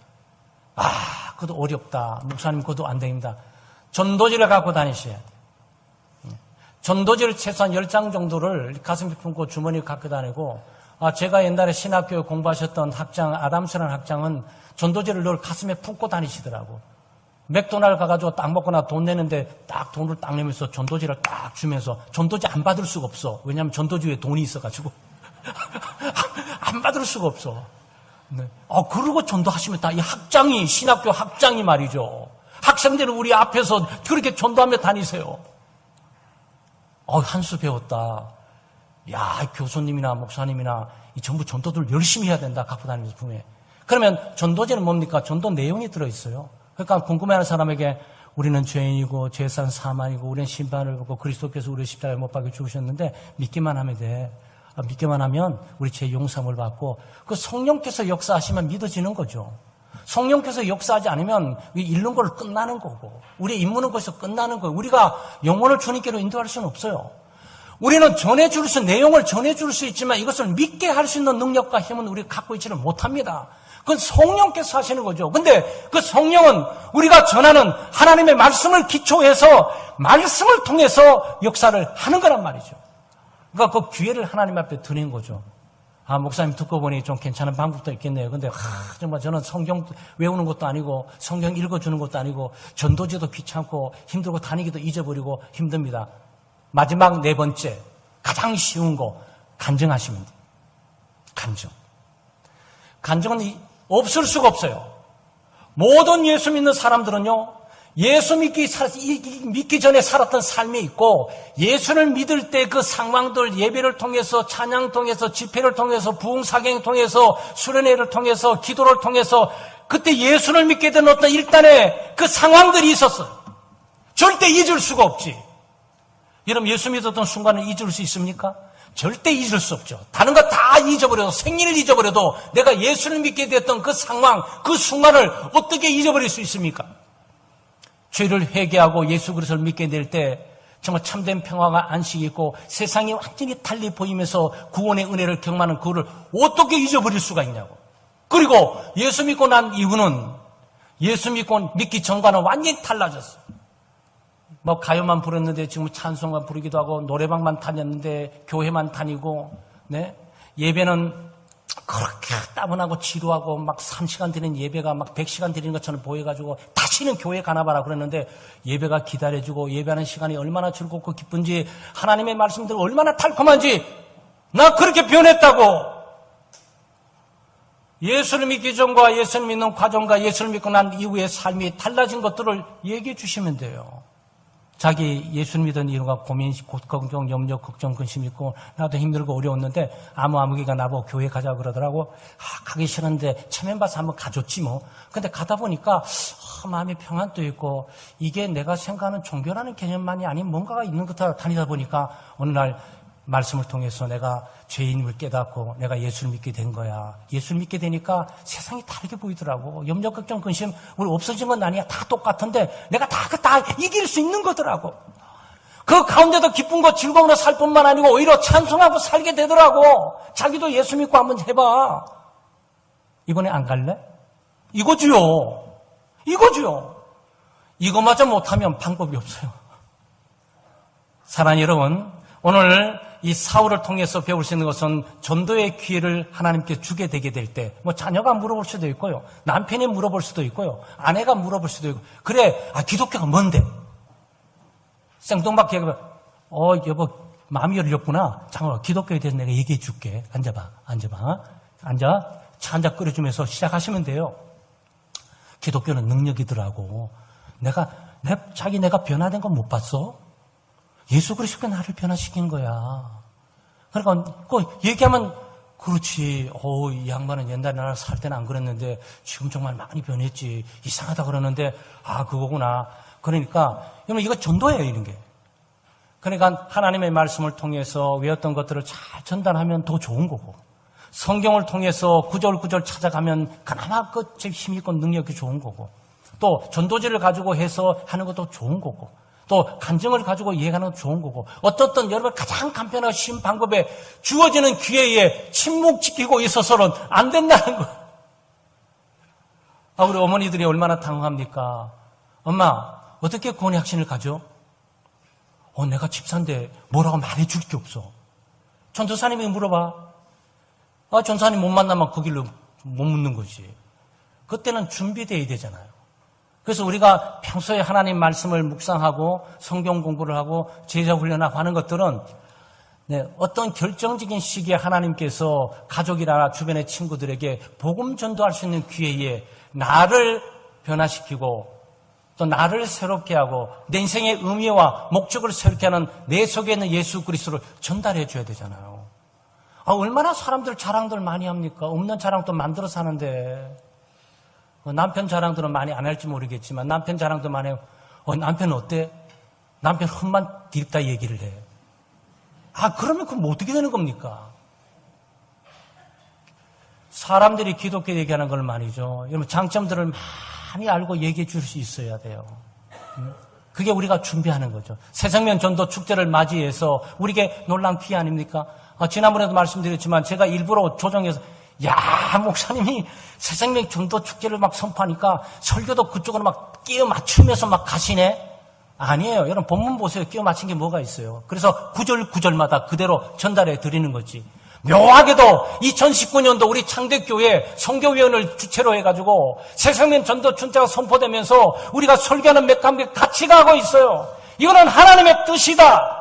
그것도 어렵다. 목사님 그것도 안 됩니다. 전도지를 갖고 다니셔야 돼요. 전도지를 최소한 10장 정도를 가슴에 품고 주머니에 갖고 다니고 제가 옛날에 신학교에 공부하셨던 학장 아담스라는 학장은 전도지를 늘 가슴에 품고 다니시더라고. 맥도날드 가가지고 딱 먹거나 돈 내는데 딱 돈을 딱 내면서 전도지를 딱 주면서 전도지 안 받을 수가 없어. 왜냐하면 전도지에 돈이 있어가지고 안 받을 수가 없어. 네. 그러고 전도하시면 이 학장이 신학교 학장이 말이죠. 학생들은 우리 앞에서 그렇게 전도하며 다니세요. 한 수 배웠다. 야, 교수님이나 목사님이나 이 전부 전도들 열심히 해야 된다. 갖고 다니면서 분명히. 그러면 전도제는 뭡니까? 전도 내용이 들어있어요. 그러니까 궁금해하는 사람에게 우리는 죄인이고 죄산 사망이고 우리는 심판을 받고 그리스도께서 우리를 십자가에 못 박혀 죽으셨는데 믿기만 하면 돼. 믿기만 하면 우리 죄 용서함을 받고 그 성령께서 역사하시면 믿어지는 거죠. 성령께서 역사하지 않으면 잃는 걸로 끝나는 거고 우리의 임무는 거기서 끝나는 거예요. 우리가 영혼을 주님께로 인도할 수는 없어요. 우리는 내용을 전해줄 수 있지만 이것을 믿게 할 수 있는 능력과 힘은 우리가 갖고 있지는 못합니다. 그건 성령께서 하시는 거죠. 근데 그 성령은 우리가 전하는 하나님의 말씀을 기초해서 말씀을 통해서 역사를 하는 거란 말이죠. 그러니까 그 기회를 하나님 앞에 드린 거죠. 목사님 듣고 보니 좀 괜찮은 방법도 있겠네요. 근데 정말 저는 성경 외우는 것도 아니고 성경 읽어주는 것도 아니고 전도지도 귀찮고 힘들고 다니기도 잊어버리고 힘듭니다. 마지막 4번째 가장 쉬운 거 간증하시면 돼요. 간증은 없을 수가 없어요. 모든 예수 믿는 사람들은요. 예수 믿기 전에 살았던 삶이 있고 예수를 믿을 때 그 상황들 예배를 통해서 찬양 통해서 집회를 통해서 부흥사경을 통해서 수련회를 통해서 기도를 통해서 그때 예수를 믿게 된 어떤 일단의 그 상황들이 있었어요. 절대 잊을 수가 없지. 여러분 예수 믿었던 순간을 잊을 수 있습니까? 절대 잊을 수 없죠. 다른 거 다 잊어버려도 생일을 잊어버려도 내가 예수를 믿게 됐던 그 상황 그 순간을 어떻게 잊어버릴 수 있습니까? 죄를 회개하고 예수 그리스도를 믿게 될 때 정말 참된 평화가 안식이 있고 세상이 완전히 달리 보이면서 구원의 은혜를 경험하는 그거를 어떻게 잊어버릴 수가 있냐고. 그리고 예수 믿고 난 이후는 예수 믿기 전과는 완전히 달라졌어요. 가요만 부르는데 지금 찬송만 부르기도 하고 노래방만 다녔는데 교회만 다니고 예배는 그렇게 따분하고 지루하고 3시간 드리는 예배가 100시간 드리는 것처럼 보여가지고 다시는 교회 가나봐라 그랬는데 예배가 기다려주고 예배하는 시간이 얼마나 즐겁고 기쁜지 하나님의 말씀들이 얼마나 달콤한지 나 그렇게 변했다고. 예수를 믿기 전과 예수를 믿는 과정과 예수를 믿고 난 이후의 삶이 달라진 것들을 얘기해 주시면 돼요. 자기 예수를 믿은 이유가 고민, 걱정, 염려, 걱정, 근심 있고 나도 힘들고 어려웠는데 아무개가 나보고 교회 가자고 그러더라고. 가기 싫은데 체면봐서 한번 가줬지 뭐. 근데 가다 보니까 마음의 평안도 있고 이게 내가 생각하는 종교라는 개념만이 아닌 뭔가가 있는 것 같아 다니다 보니까 어느 날 말씀을 통해서 내가 죄인임을 깨닫고 내가 예수를 믿게 된 거야. 예수를 믿게 되니까 세상이 다르게 보이더라고. 염려, 걱정, 근심 우리 없어진 건 아니야. 다 똑같은데 내가 다 이길 수 있는 거더라고. 그 가운데도 기쁜 거 즐거움으로 살 뿐만 아니고 오히려 찬송하고 살게 되더라고. 자기도 예수 믿고 한번 해봐. 이번에 안 갈래? 이거지요. 이거마저 못하면 방법이 없어요. 사랑하는 여러분, 오늘 이 사울을 통해서 배울 수 있는 것은 전도의 기회를 하나님께 주게 되게 될 때 자녀가 물어볼 수도 있고요. 남편이 물어볼 수도 있고요. 아내가 물어볼 수도 있고 그래 기독교가 뭔데? 생뚱맞게 얘기하면, 여보, 마음이 열렸구나. 잠깐만, 기독교에 대해서 내가 얘기해 줄게. 앉아봐. 앉아. 차 한 잔 끓여주면서 시작하시면 돼요. 기독교는 능력이더라고. 내가 변화된 건 못 봤어? 예수 그리스도가 나를 변화시킨 거야. 그러니까, 얘기하면, 그렇지. 이 양반은 옛날에 나랑 살 때는 안 그랬는데, 지금 정말 많이 변했지. 이상하다 그러는데, 그거구나. 그러니까, 여러분, 이거 전도예요, 이런 게. 그러니까, 하나님의 말씀을 통해서 외웠던 것들을 잘 전달하면 더 좋은 거고, 성경을 통해서 구절구절 찾아가면 그나마 제일 힘있고 능력이 좋은 거고, 또 전도지를 가지고 해서 하는 것도 좋은 거고, 또 간증을 가지고 이해하는 것도 좋은 거고, 어떻든 여러분 가장 간편하고 쉬운 방법에 주어지는 기회에 침묵 지키고 있어서는 안 된다는 거예요. 우리 어머니들이 얼마나 당황합니까? 엄마, 어떻게 구원의 확신을 가져? 내가 집사인데 뭐라고 말해줄 게 없어. 전도사님이 물어봐. 전도사님 못 만나면 그 길로 못 묻는 거지. 그때는 준비되어야 되잖아요. 그래서 우리가 평소에 하나님 말씀을 묵상하고 성경 공부를 하고 제자 훈련하고 하는 것들은 어떤 결정적인 시기에 하나님께서 가족이나 주변의 친구들에게 복음 전도할 수 있는 기회에 나를 변화시키고 또 나를 새롭게 하고 내 인생의 의미와 목적을 새롭게 하는 내 속에 있는 예수 그리스도를 전달해 줘야 되잖아요. 얼마나 사람들 자랑들 많이 합니까? 없는 자랑도 만들어서 하는데. 남편 자랑들은 많이 안 할지 모르겠지만 남편 자랑도 많이 해요. 남편 어때? 남편 흠만 뒤집다 얘기를 해. 그러면 그럼 어떻게 되는 겁니까? 사람들이 기독교 얘기하는 걸 말이죠. 여러분 장점들을 많이 알고 얘기해 줄 수 있어야 돼요. 그게 우리가 준비하는 거죠. 새생명 전도 축제를 맞이해서 우리에게 놀라운 기회 아닙니까? 지난번에도 말씀드렸지만 제가 일부러 조정해서 목사님이 새생명 전도 축제를 막 선포하니까 설교도 그쪽으로 막 끼워 맞추면서 막 가시네? 아니에요. 여러분 본문 보세요. 끼워 맞춘 게 뭐가 있어요. 그래서 구절마다 그대로 전달해 드리는 거지. 묘하게도 2019년도 우리 창대교회 선교위원을 주체로 해가지고 새생명 전도 축제가 선포되면서 우리가 설교하는 몇 가지 같이 가고 있어요. 이거는 하나님의 뜻이다.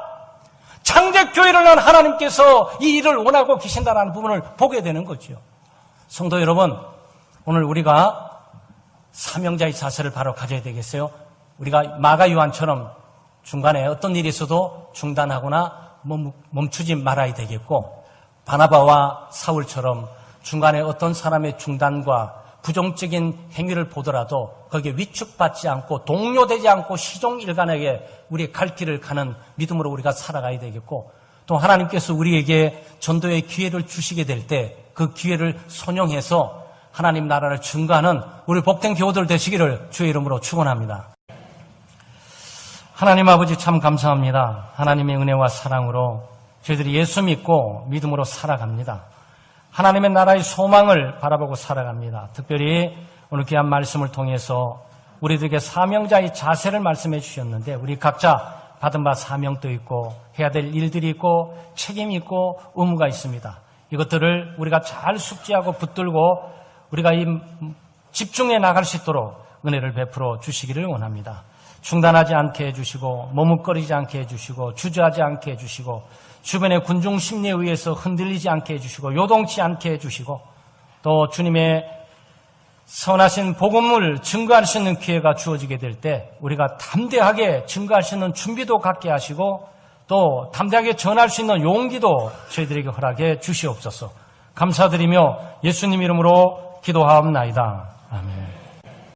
창대교회를 한 하나님께서 이 일을 원하고 계신다는 부분을 보게 되는 거죠. 성도 여러분, 오늘 우리가 사명자의 자세를 바로 가져야 되겠어요. 우리가 마가 요한처럼 중간에 어떤 일이 있어도 중단하거나 멈추지 말아야 되겠고, 바나바와 사울처럼 중간에 어떤 사람의 중단과 부정적인 행위를 보더라도 거기에 위축받지 않고 동요되지 않고 시종일관하게 우리의 갈 길을 가는 믿음으로 우리가 살아가야 되겠고, 또 하나님께서 우리에게 전도의 기회를 주시게 될 때 그 기회를 선용해서 하나님 나라를 증거하는 우리 복된 교우들 되시기를 주의 이름으로 축원합니다. 하나님 아버지 참 감사합니다. 하나님의 은혜와 사랑으로 저희들이 예수 믿고 믿음으로 살아갑니다. 하나님의 나라의 소망을 바라보고 살아갑니다. 특별히 오늘 귀한 말씀을 통해서 우리들에게 사명자의 자세를 말씀해 주셨는데, 우리 각자 받은 바 사명도 있고 해야 될 일들이 있고 책임이 있고 의무가 있습니다. 이것들을 우리가 잘 숙지하고 붙들고 우리가 이 집중해 나갈 수 있도록 은혜를 베풀어 주시기를 원합니다. 중단하지 않게 해주시고 머뭇거리지 않게 해주시고 주저하지 않게 해주시고 주변의 군중 심리에 의해서 흔들리지 않게 해주시고 요동치 않게 해주시고, 또 주님의 선하신 복음을 증거할 수 있는 기회가 주어지게 될 때 우리가 담대하게 증거할 수 있는 준비도 갖게 하시고 또 담대하게 전할 수 있는 용기도 저희들에게 허락해 주시옵소서. 감사드리며 예수님 이름으로 기도하옵나이다. 아멘.